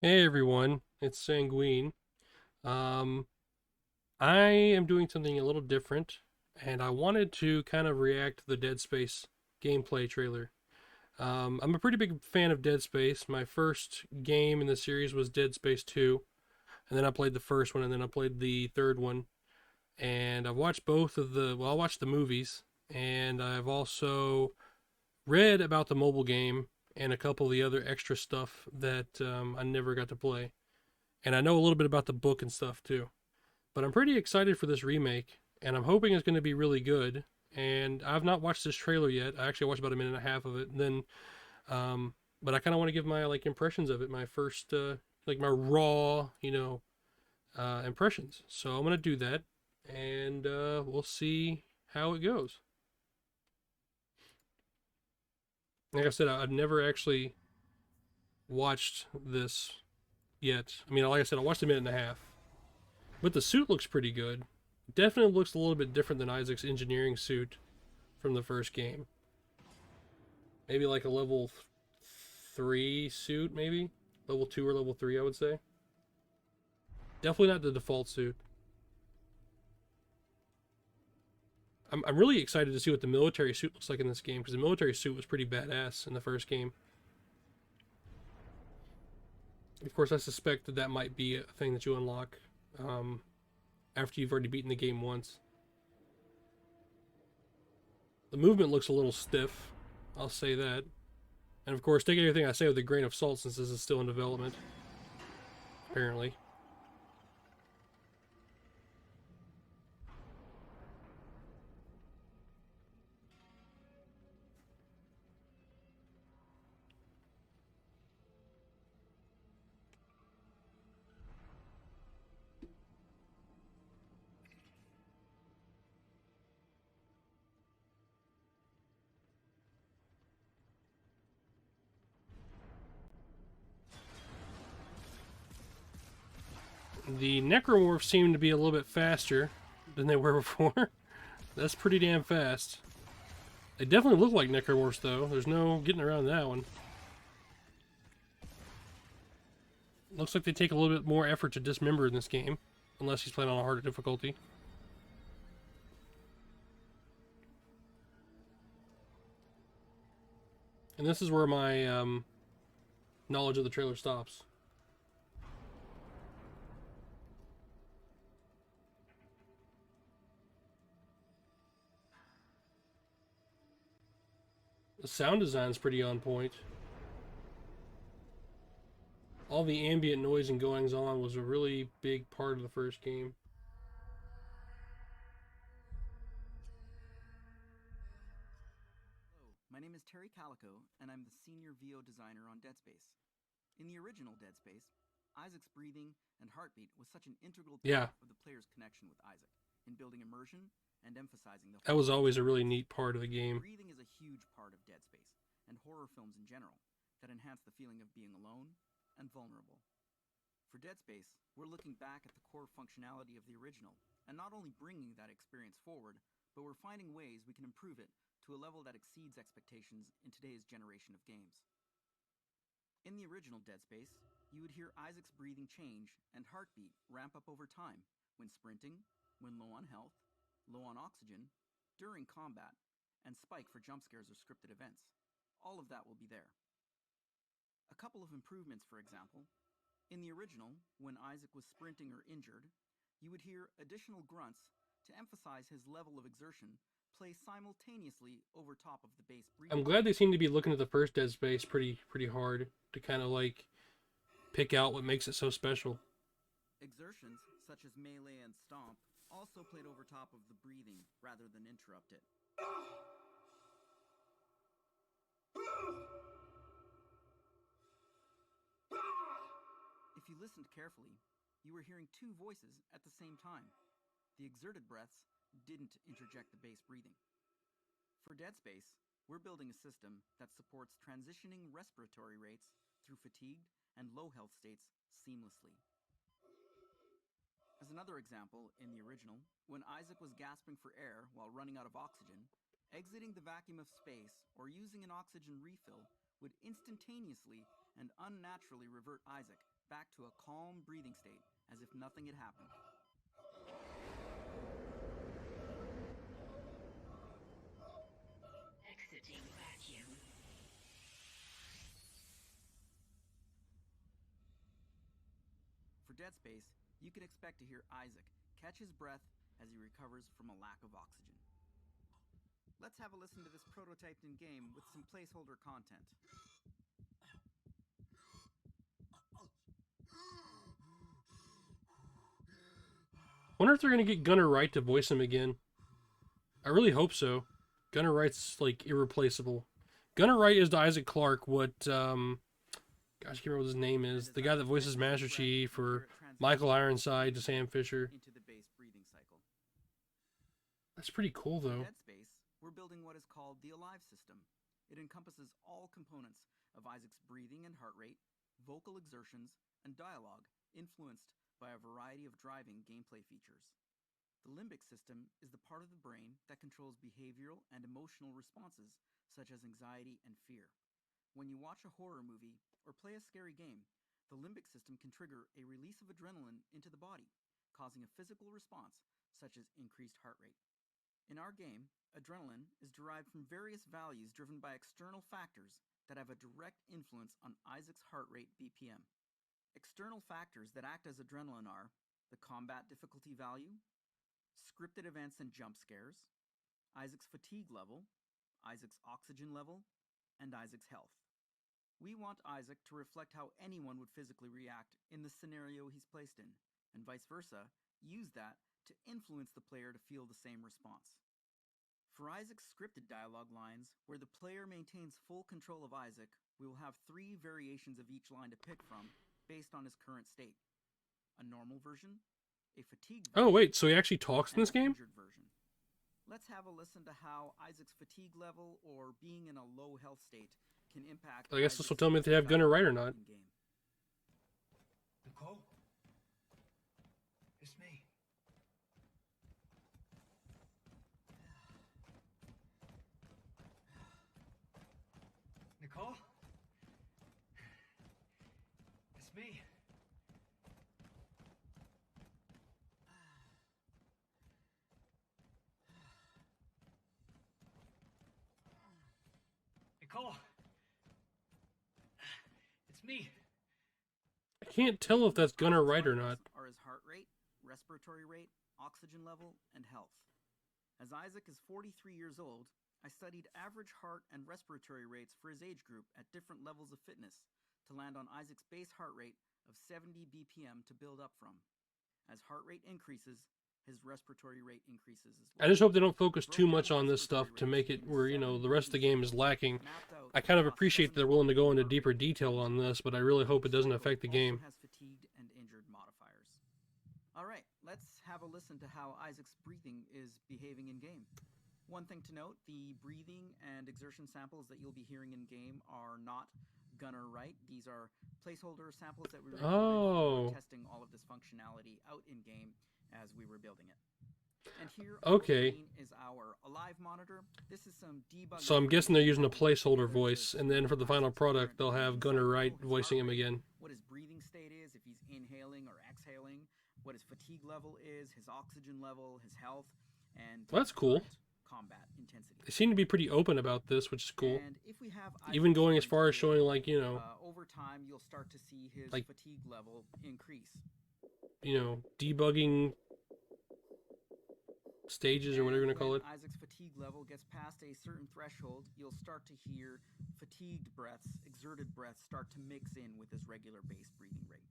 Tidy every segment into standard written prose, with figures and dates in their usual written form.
Hey everyone, it's Sanguine. Um, I am doing something a little different, and I wanted to kind of react to the Dead Space gameplay trailer. I'm a pretty big fan of Dead Space. My first game in the series was Dead Space 2, and then I played the first one, and then I played the third one. And I've watched I watched the movies, and I've also read about the mobile game and a couple of the other extra stuff that I never got to play. And I know a little bit about the book and stuff too. But I'm pretty excited for this remake, and I'm hoping it's going to be really good. And I've not watched this trailer yet. I actually watched about a minute and a half of it. And then, but I kind of want to give my like impressions of it, my first, like my raw, impressions. So I'm gonna do that, and we'll see how it goes. Like I said, I've never actually watched this yet. I mean, like I said, I watched a minute and a half. But the suit looks pretty good. Definitely looks a little bit different than Isaac's engineering suit from the first game. Maybe like a level 3 suit, maybe? Level 2 or level 3, I would say. Definitely not the default suit. I'm really excited to see what the military suit looks like in this game because the military suit was pretty badass in the first game. Of course, I suspect that that might be a thing that you unlock um, after you've already beaten the game once. The movement looks a little stiff, I'll say that. And of course, take everything I say with a grain of salt since this is still in development, apparently. The necromorphs seem to be a little bit faster than they were before. That's pretty damn fast. They definitely look like necromorphs, though. There's no getting around that one. Looks like they take a little bit more effort to dismember in this game, unless he's playing on a harder difficulty. And this is where my knowledge of the trailer stops. The sound design's pretty on point. All the ambient noise and goings on was a really big part of the first game. Hello, my name is Terry Calico, and I'm the senior VO designer on Dead Space. In the original Dead Space, Isaac's breathing and heartbeat was such an integral Yeah, part of the player's connection with Isaac, in building immersion and emphasizing the that was horror of always a the really game. neat part of the game. Breathing is a huge part of Dead Space, and horror films in general, that enhance the feeling of being alone and vulnerable. For Dead Space, we're looking back at the core functionality of the original, and not only bringing that experience forward, but we're finding ways we can improve it to a level that exceeds expectations in today's generation of games. In the original Dead Space, you would hear Isaac's breathing change and heartbeat ramp up over time when sprinting, when low on health, low on oxygen, during combat, and spike for jump scares or scripted events. All of that will be there. A couple of improvements, for example. In the original, when Isaac was sprinting or injured, you would hear additional grunts to emphasize his level of exertion play simultaneously over top of the bass I'm breathing. glad they seem to be looking at the first Dead Space pretty hard to kind of like pick out what makes it so special. Exertions, such as melee and stomp, also played over top of the breathing rather than interrupt it. If you listened carefully, you were hearing two voices at the same time. The exerted breaths didn't interject the bass breathing. For Dead Space, we're building a system that supports transitioning respiratory rates through fatigued and low health states seamlessly. As another example, in the original, when Isaac was gasping for air while running out of oxygen, exiting the vacuum of space or using an oxygen refill would instantaneously and unnaturally revert Isaac back to a calm breathing state as if nothing had happened. Exiting vacuum. For Dead Space, you can expect to hear Isaac catch his breath as he recovers from a lack of oxygen. Let's have a listen to this prototyped in game with some placeholder content. Wonder if they're gonna get Gunnar Wright to voice him again. I really hope so. Gunnar Wright's like irreplaceable. Gunnar Wright is to Isaac Clarke what gosh, I can't remember what his name is. The guy that voices Master Chief or Michael Ironside to Sam Fisher. Into the base breathing cycle. That's pretty cool though. Dead Space, we're building what is called the Alive system. It encompasses all components of Isaac's breathing and heart rate, vocal exertions, and dialogue, influenced by a variety of driving gameplay features. The limbic system is the part of the brain that controls behavioral and emotional responses such as anxiety and fear. When you watch a horror movie or play a scary game, the limbic system can trigger a release of adrenaline into the body, causing a physical response such as increased heart rate. In our game, adrenaline is derived from various values driven by external factors that have a direct influence on Isaac's heart rate BPM. External factors that act as adrenaline are the combat difficulty value, scripted events and jump scares, Isaac's fatigue level, Isaac's oxygen level, and Isaac's health. We want Isaac to reflect how anyone would physically react in the scenario he's placed in, and vice versa, use that to influence the player to feel the same response. For Isaac's scripted dialogue lines, where the player maintains full control of Isaac, we will have 3 variations of each line to pick from based on his current state. A normal version, a fatigued version, Oh wait, so he actually talks in and this an game? injured version. Let's have a listen to how Isaac's fatigue level or being in a low health state can impact. I guess this will Isaac's tell me if they have Gunnar Wright or not. in-game. Nicole? It's me. Nicole? It's me. Nicole? It's me. I can't tell if that's Gunnar Wright or not. Are his heart rate, respiratory rate, oxygen level, and health. As Isaac is 43 years old, I studied average heart and respiratory rates for his age group at different levels of fitness to land on Isaac's base heart rate of 70 BPM to build up from. As heart rate increases, his respiratory rate increases as well. I just hope they don't focus too much on this stuff to make it where, you know, the rest of the game is lacking. I kind of appreciate that they're willing to go into deeper detail on this, but I really hope it doesn't affect the game. Also has fatigued and injured modifiers. All right, let's have a listen to how Isaac's breathing is behaving in game. One thing to note, the breathing and exertion samples that you'll be hearing in game are not Gunnar Wright. These are placeholder samples that we recorded Oh. for testing all of this functionality out in game as we were building it. And here Okay. on the screen is our Alive monitor. This is some debugging. So I'm guessing they're using a placeholder voice, and then for the final product, they'll have Gunnar Wright voicing him again. What his breathing state is, if he's inhaling or exhaling, what his fatigue level is, his oxygen level, his health, and Well, that's cool. current combat intensity. They seem to be pretty open about this, which is cool. And if we have Even Isaac going as far as starting showing, to like, you know, over time, you'll start to see his like- fatigue level increase. Debugging stages or whatever you're going to call When it. Isaac's fatigue level gets past a certain threshold, you'll start to hear fatigued breaths, exerted breaths start to mix in with his regular base breathing rate.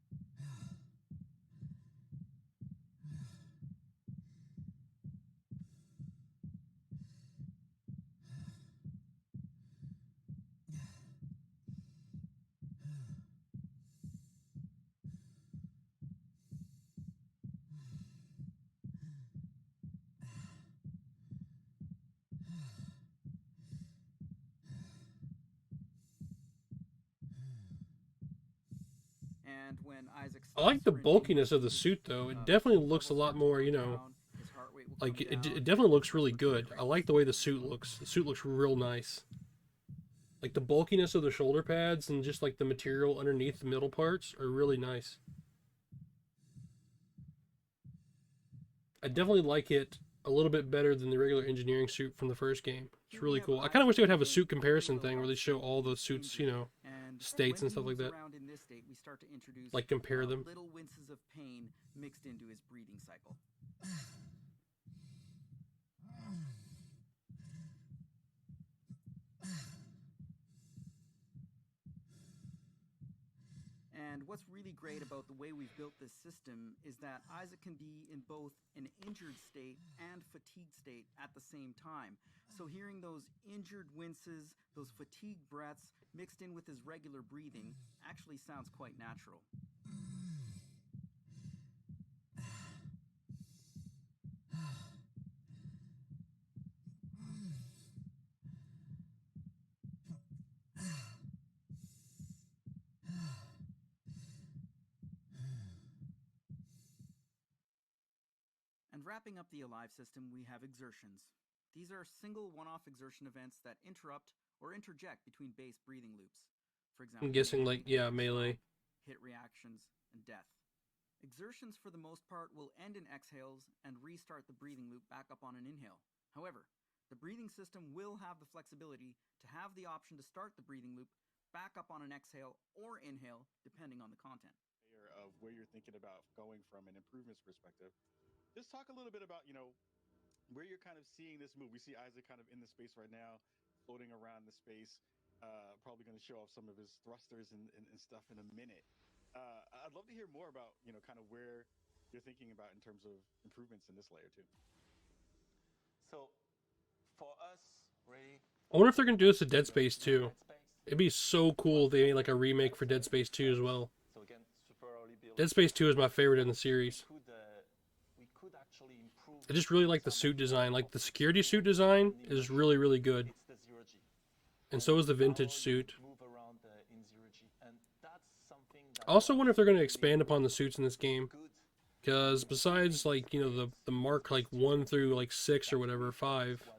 And when Isaac I like the starts bulkiness of the sprinting, suit, though. It his definitely fatigue looks a level lot starts more, to you go know, down, his heart rate will like come it down, definitely looks his really respiratory good. rate I will like the come way the down. suit looks. The suit looks real nice. Like the bulkiness of the shoulder pads and just like the material underneath the middle parts are really nice. I definitely like it a little bit better than the regular engineering suit from the first game. It's Here we really have cool. I kind of wish Isaac they would in have a his suit comparison regular thing where they health show state all the meets suits, injury, and states when and he stuff like moves that. around in this state, we start to introduce Like compare them. little winces of pain mixed into his breathing cycle. And what's really great about the way we've built this system is that Isaac can be in both an injured state and fatigued state at the same time. So hearing those injured winces, those fatigued breaths mixed in with his regular breathing actually sounds quite natural. And wrapping up the Alive system, we have Exertions. These are single one-off exertion events that interrupt or interject between base breathing loops. For I'm example, guessing like, melee, yeah, melee. stomp, hit reactions, and death. Exertions, for the most part, will end in exhales and restart the breathing loop back up on an inhale. However, the breathing system will have the flexibility to have the option to start the breathing loop back up on an exhale or inhale, depending on the content. Of where you're thinking about going from an improvements perspective. Just talk a little bit about, where you're kind of seeing this move. We see Isaac kind of in the space right now, floating around the space. Probably going to show off some of his thrusters and stuff in a minute. I'd love to hear more about, kind of where you're thinking about in terms of improvements in this layer too. So, for us, really, I wonder if they're gonna do this to Dead Dead Space 2. It'd be so cool if they made like a remake for Dead Space 2 as well. So again, super early build. Dead Space 2 is my favorite in the series. We could actually improve. I just really like the suit design. Like the security suit design is really, really good. It's the zero G. And so is the vintage suit. Move around in zero G, and that's something. I also wonder if they're going to expand upon the suits in this game. Because besides like, the Mark like 1 through like 6 or whatever, 5,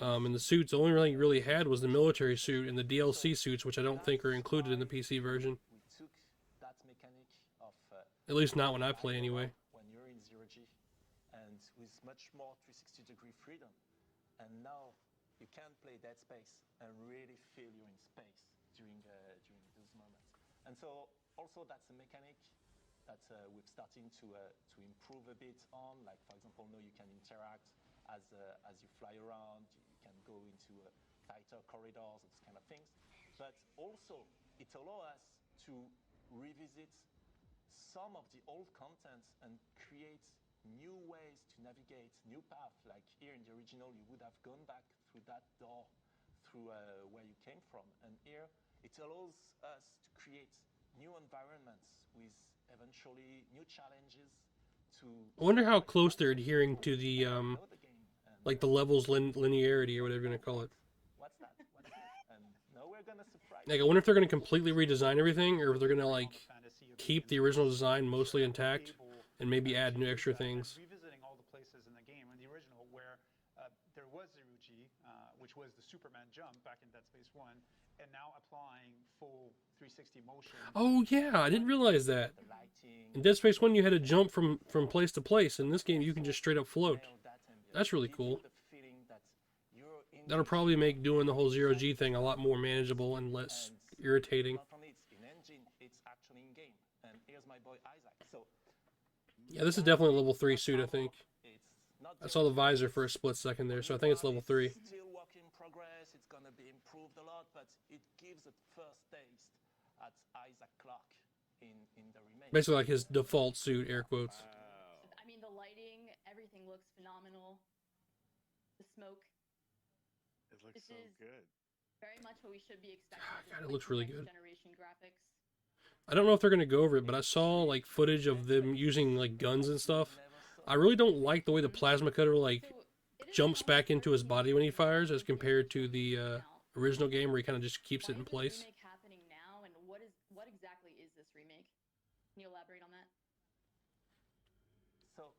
and the suits, the only thing you really had was the military suit and the DLC suits, which I don't think are included in the PC version. We took that mechanic of At least not when I play anyway. when you're in zero G, and with much more 360-degree freedom. And now you can play Dead Space and really feel you're in space during those moments. And so also that's a mechanic that we're starting to improve a bit on. Like for example, now you can interact as you fly around. You can go into tighter corridors, those kind of things. But also it allows us to revisit some of the old content and create new ways to navigate, new paths. Like here in the original, you would have gone back through that door, through where you came from. And here, it allows us to create new environments with eventually new challenges to... I wonder how close they're adhering to the, like the levels linearity or whatever you're going to call it. What's that? What's that? And now we're gonna surprise Like, I wonder if they're going to completely redesign everything, or if they're going to, like, keep the original design mostly intact, and maybe add new extra things. Revisiting all the places in the game, in the original, where there was Zeruji, which was the Superman jump back in Dead Space 1, and now applying full 360 motion. Oh, yeah, I didn't realize that. the lighting. In Dead Space 1, you had to jump from place to place. In this game, you can just straight up float. Nail that ambience. That's really Give you cool. the feeling that you're in That'll the probably make doing the whole zero-G thing a lot more manageable and less irritating. Not only it's in engine, it's actually in game. And here's my boy Isaac. So Yeah, this is definitely a level 3 suit, I think. it's not I saw the visor for a split second there, so I think it's level 3. Still work in progress. It's gonna be improved a lot, but it gives a first taste at Isaac Clarke in the remake. Basically like his default suit, air quotes. I mean, the lighting, everything looks phenomenal. The smoke, It looks This so is- good. very much what we should be expecting. God, it with, looks the really next good. Generation graphics. I don't know if they're going to go over it, but I saw like footage of them using like guns and stuff. I really don't like the way the plasma cutter like So, it is jumps a back into his body when he fires as remake compared to the now. original game where he kind of just keeps Why it in is this place. remake happening now, and what exactly is this remake? Can you elaborate on that? So,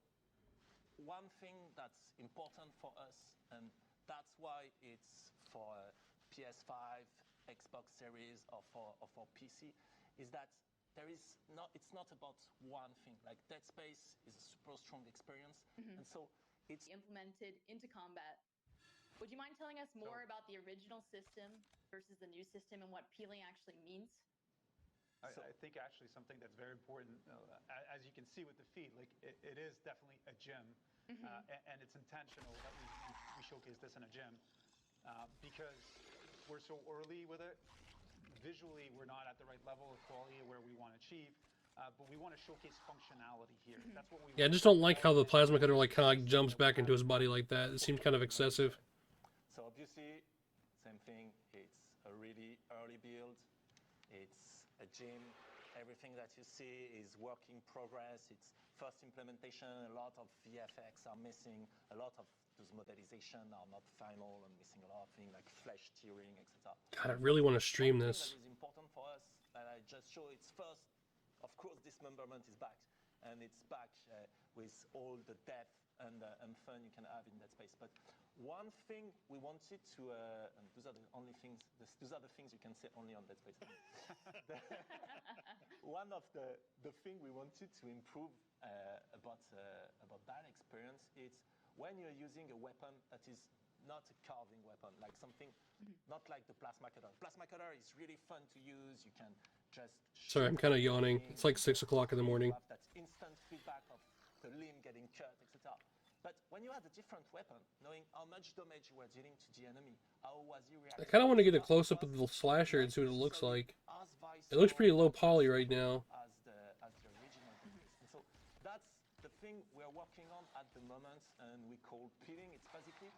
one thing that's important for us, and that's why it's for PS5 Xbox Series or for PC, is that it's not about one thing. Like Dead Space is a super strong experience, and so it's Implemented into combat. Would you mind telling us more about the original system versus the new system and what peeling actually means? I think actually something that's very important, as you can see with the feed, like it is definitely a gym, and it's intentional that we showcase this in a gym because we're so early with it. Visually, we're not at the right level of quality where we want to achieve, but we want to showcase functionality here. That's what we Yeah, I want just to don't like how the plasma cutter like kind of like jumps back into his body like that. It seems kind of excessive. So obviously, same thing. It's a really early build. It's a gym. Everything that you see is work in progress. It's first implementation. A lot of VFX are missing. A lot of those modelization are not final and missing a lot of things like flesh tearing, etc. God, I really want to stream One thing this. that is important for us that I just show it's first, of course, dismemberment is back, and it's back with all the depth and fun you can have in that space. But one thing we wanted to, and those are the only things, those are the things you can say only on Dead Space. One of the thing we wanted to improve about that experience is when you're using a weapon that is not a carving weapon, like something not like the plasma cutter. Plasma cutter is really fun to use. You can just Sorry, I'm kind of yawning. It's like 6 o'clock in the morning. You have that instant feedback of the limb getting cut, etc. But when you had a different weapon, knowing how much damage you were dealing to the enemy, how was he reacting? I kind of want to get a close-up of the slasher and see what it looks like. It looks pretty low poly right now. As the original Dead Space. And so that's the thing we're working on at the moment, and we call peeling. It's basically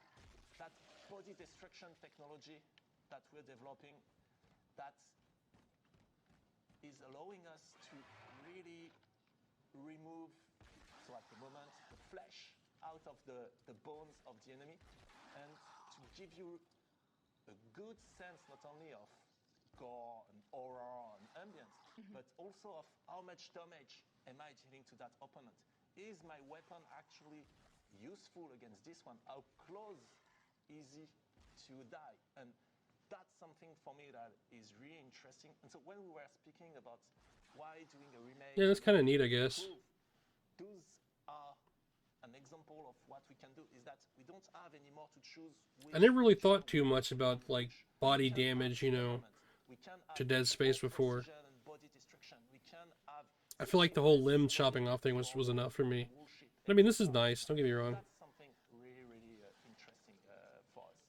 that body destruction technology that we're developing that is allowing us to really remove, so at the moment, the flesh out of the bones of the enemy, and to give you a good sense not only of gore and horror and ambience, but also of how much damage am I dealing to that opponent. Is my weapon actually useful against this one? How close is he to die? And that's something for me that is really interesting. And so when we were speaking about why doing a remake, Yeah, that's kind of neat, I guess. Those are an example of what we can do. Is that we don't have anymore to choose. I never really thought too much about like body damage, you know, to Dead Space before. I feel like the whole limb chopping off thing was enough for me. I mean, this is nice. Don't get me wrong. That's something really interesting for us.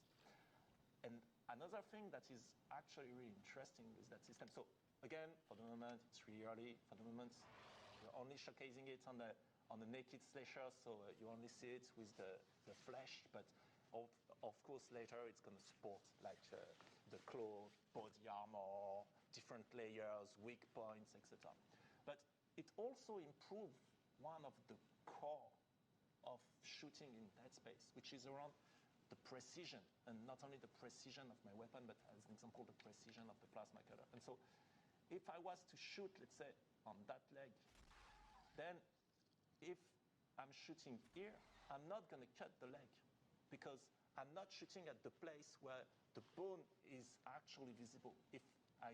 And another thing that is actually really interesting is that system. So again, for the moment, it's really early. For the moment, we're only showcasing it on the naked slasher, so you only see it with the flesh. But of course, later it's going to support like the claw, body armor, different layers, weak points, etc. But it also improves one of the core of shooting in Dead Space, which is around the precision, and not only the precision of my weapon, but as an example, the precision of the plasma cutter. And so if I was to shoot, let's say, on that leg, then if I'm shooting here, I'm not going to cut the leg because I'm not shooting at the place where the bone is actually visible. If I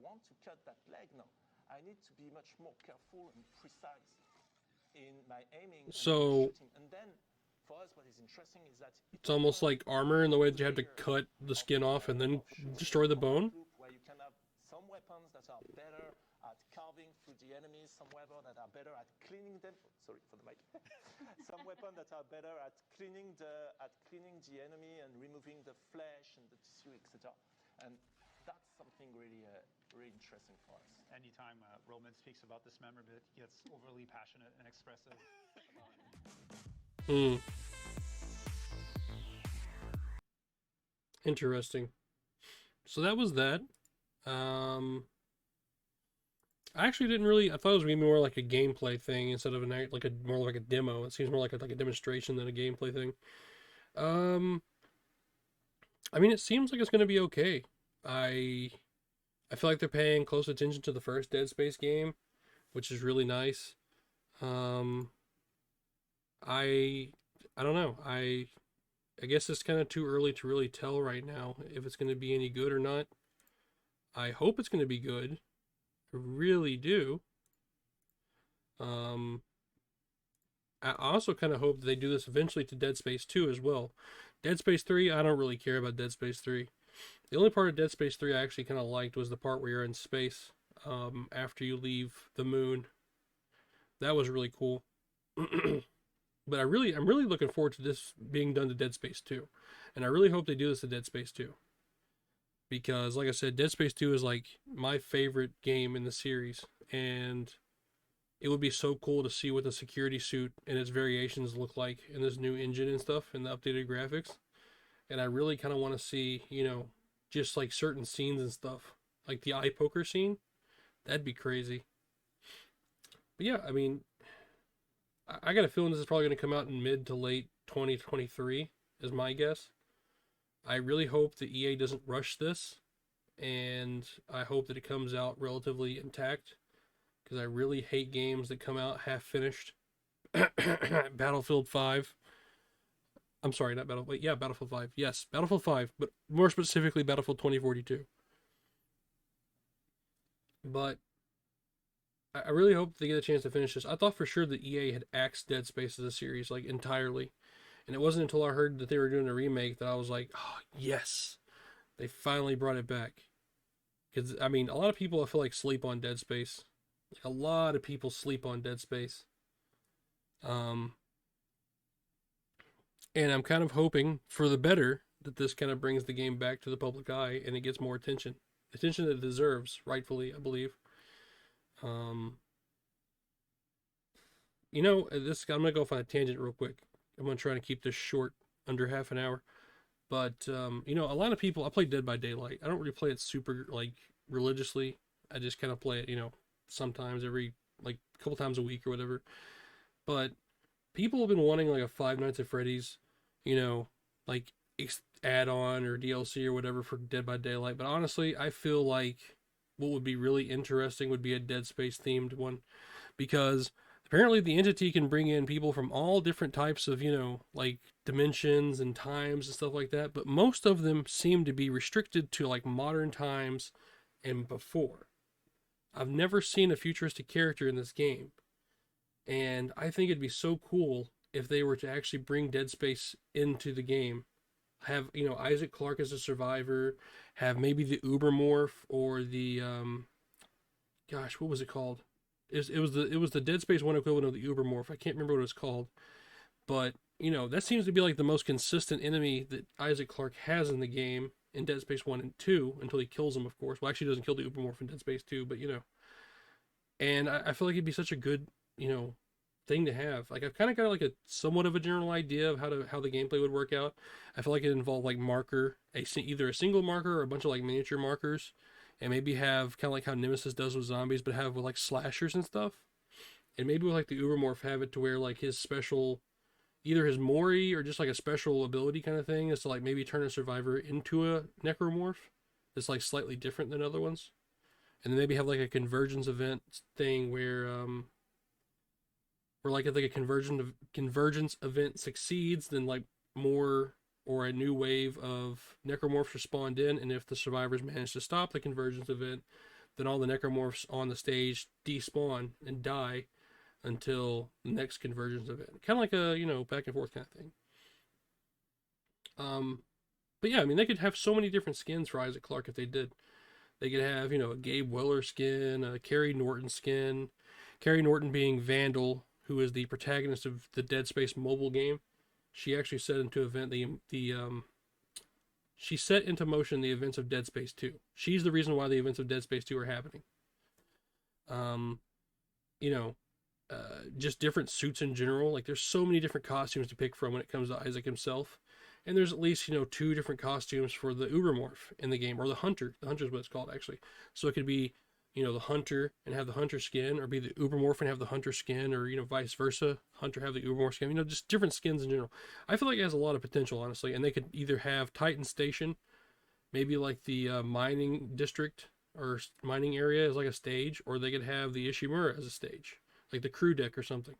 want to cut that leg now, I need to be much more careful and precise in my aiming and shooting. And then for us, what is interesting is that it's almost like armor in the way that you have to cut the skin off and then destroy the bone. Where you can have some weapons that are better at carving through the enemies, some weapons that are better at cleaning them. Sorry for the mic. Some weapons that are better at cleaning the enemy and removing the flesh and the tissue, etc. And that's something really interesting for us. Anytime Roman speaks about dismemberment, he gets overly passionate and expressive about it. Interesting. So that was that. I actually didn't really. I thought it was gonna be more like a gameplay thing instead of more like a demo. It seems more like a demonstration than a gameplay thing. I mean, it seems like it's gonna be okay. I feel like they're paying close attention to the first Dead Space game, which is really nice. I don't know. I guess it's kind of too early to really tell right now if it's going to be any good or not. I hope it's going to be good. I really do. Um, I also kind of hope that they do this eventually to Dead Space 2 as well. Dead Space 3, I don't really care about Dead Space 3. The only part of Dead Space 3 I actually kind of liked was the part where you're in space after you leave the moon. That was really cool. But I'm really looking forward to this being done to Dead Space 2. And I really hope they do this to Dead Space 2. Because, like I said, Dead Space 2 is like my favorite game in the series. And it would be so cool to see what the security suit and its variations look like in this new engine and stuff and the updated graphics. And I really kind of want to see, just like certain scenes and stuff, like the eye poker scene. That'd be crazy. But yeah, I mean, I got a feeling this is probably going to come out in mid to late 2023, is my guess. I really hope that EA doesn't rush this, and I hope that it comes out relatively intact, because I really hate games that come out half finished. Battlefield 5. I'm sorry, not Battlefield. Yeah, Battlefield 5. Yes, Battlefield 5, but more specifically Battlefield 2042. But I really hope they get a chance to finish this. I thought for sure that EA had axed Dead Space as a series, like entirely. And it wasn't until I heard that they were doing a remake that I was like, oh, yes, they finally brought it back. Because, I mean, a lot of people I feel like sleep on Dead Space. Like, a lot of people sleep on Dead Space. Um, and I'm kind of hoping for the better that this kind of brings the game back to the public eye and it gets more attention. Attention that it deserves, rightfully, I believe. Um, I'm gonna go off on a tangent real quick. I'm gonna try to keep this short, under half an hour. But a lot of people. I play Dead by Daylight. I don't really play it super like religiously. I just kind of play it, sometimes every like a couple times a week or whatever. But people have been wanting like a Five Nights at Freddy's, like add-on or DLC or whatever for Dead by Daylight. But honestly, I feel like what would be really interesting would be a Dead Space themed one, because apparently the entity can bring in people from all different types of, like dimensions and times and stuff like that, but most of them seem to be restricted to like modern times and before. I've never seen a futuristic character in this game, and I think it'd be so cool if they were to actually bring Dead Space into the game. Have, Isaac Clarke as a survivor, have maybe the Ubermorph or the gosh, what was it called? It was the Dead Space 1 equivalent of the Ubermorph. I can't remember what it was called. But, that seems to be like the most consistent enemy that Isaac Clarke has in the game in Dead Space 1 and 2, until he kills him, of course. Well, actually, he doesn't kill the Ubermorph in Dead Space 2, but, And I feel like it'd be such a good, thing to have. Like, I've kind of got like a somewhat of a general idea of how the gameplay would work out. I feel like it involved like either a single marker or a bunch of like miniature markers, and maybe have kind of like how Nemesis does with zombies, but have with like slashers and stuff. And maybe with like the Ubermorph have it to where like his special, either his Mori or just like a special ability kind of thing, is to like maybe turn a survivor into a necromorph that's like slightly different than other ones. And then maybe have like a convergence event thing where like if like a convergence event succeeds, then like more or a new wave of necromorphs are spawned in, and if the survivors manage to stop the convergence event, then all the necromorphs on the stage despawn and die until the next convergence event. Kind of like a back and forth kind of thing. But yeah, I mean they could have so many different skins for Isaac Clarke if they did. They could have a Gabe Weller skin, a Carrie Norton skin. Carrie Norton being Vandal, who is the protagonist of the Dead Space mobile game. She actually set into event she set into motion the events of Dead Space 2. She's the reason why the events of Dead Space 2 are happening. Um, you know, just different suits in general. Like there's so many different costumes to pick from when it comes to Isaac himself. And there's at least, two different costumes for the Ubermorph in the game, or the Hunter. The Hunter is what it's called, actually. So it could be, the Hunter and have the Hunter skin, or be the Ubermorph and have the Hunter skin, or, vice versa. Hunter have the Ubermorph skin, just different skins in general. I feel like it has a lot of potential, honestly. And they could either have Titan Station, maybe like the mining district or mining area as like a stage, or they could have the Ishimura as a stage, like the crew deck or something.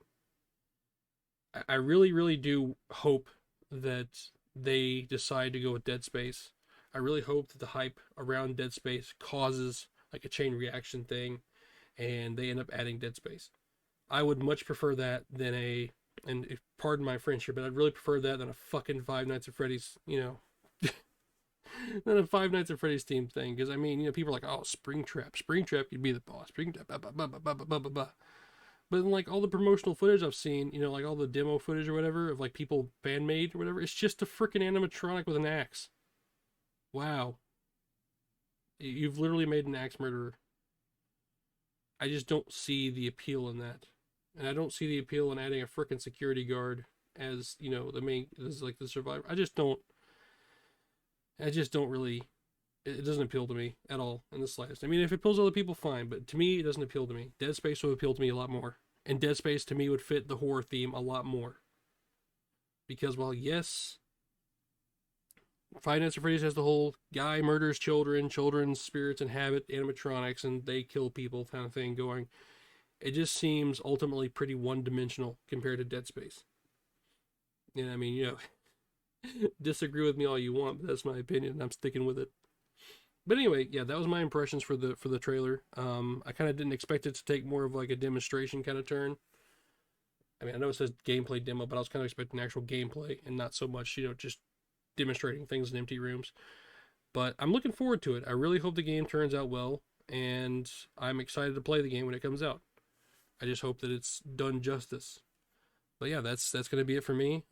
I really, really do hope that they decide to go with Dead Space. I really hope that the hype around Dead Space causes like a chain reaction thing, and they end up adding Dead Space. I would much prefer that than and pardon my French here, but I'd really prefer that than a fucking Five Nights at Freddy's, than a Five Nights at Freddy's theme thing. Because I mean, people are like, oh, Springtrap, you'd be the boss, Springtrap, blah blah blah blah blah blah blah blah. But in, like all the promotional footage I've seen, like all the demo footage or whatever of like people fan made or whatever, it's just a freaking animatronic with an axe. Wow, you've literally made an axe murderer. I just don't see the appeal in that, and I don't see the appeal in adding a freaking security guard as the main, as like the survivor. I just don't. I just don't really. It doesn't appeal to me at all in the slightest. I mean, if it appeals to other people, fine, but to me, it doesn't appeal to me. Dead Space would appeal to me a lot more, and Dead Space to me would fit the horror theme a lot more. Because while yes, Five Nights at Freddy's has the whole guy murders children, children's spirits inhabit animatronics, and they kill people kind of thing going. It just seems ultimately pretty one-dimensional compared to Dead Space. And I mean, disagree with me all you want, but that's my opinion, and I'm sticking with it. But anyway, yeah, that was my impressions for the trailer. I kind of didn't expect it to take more of like a demonstration kind of turn. I mean, I know it says gameplay demo, but I was kind of expecting actual gameplay and not so much, just demonstrating things in empty rooms. But I'm looking forward to it. I really hope the game turns out well, and I'm excited to play the game when it comes out. I just hope that it's done justice. But yeah, that's going to be it for me.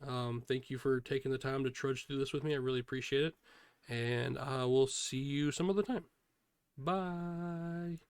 Thank you for taking the time to trudge through this with me. I really appreciate it. And I will see you some other time. Bye.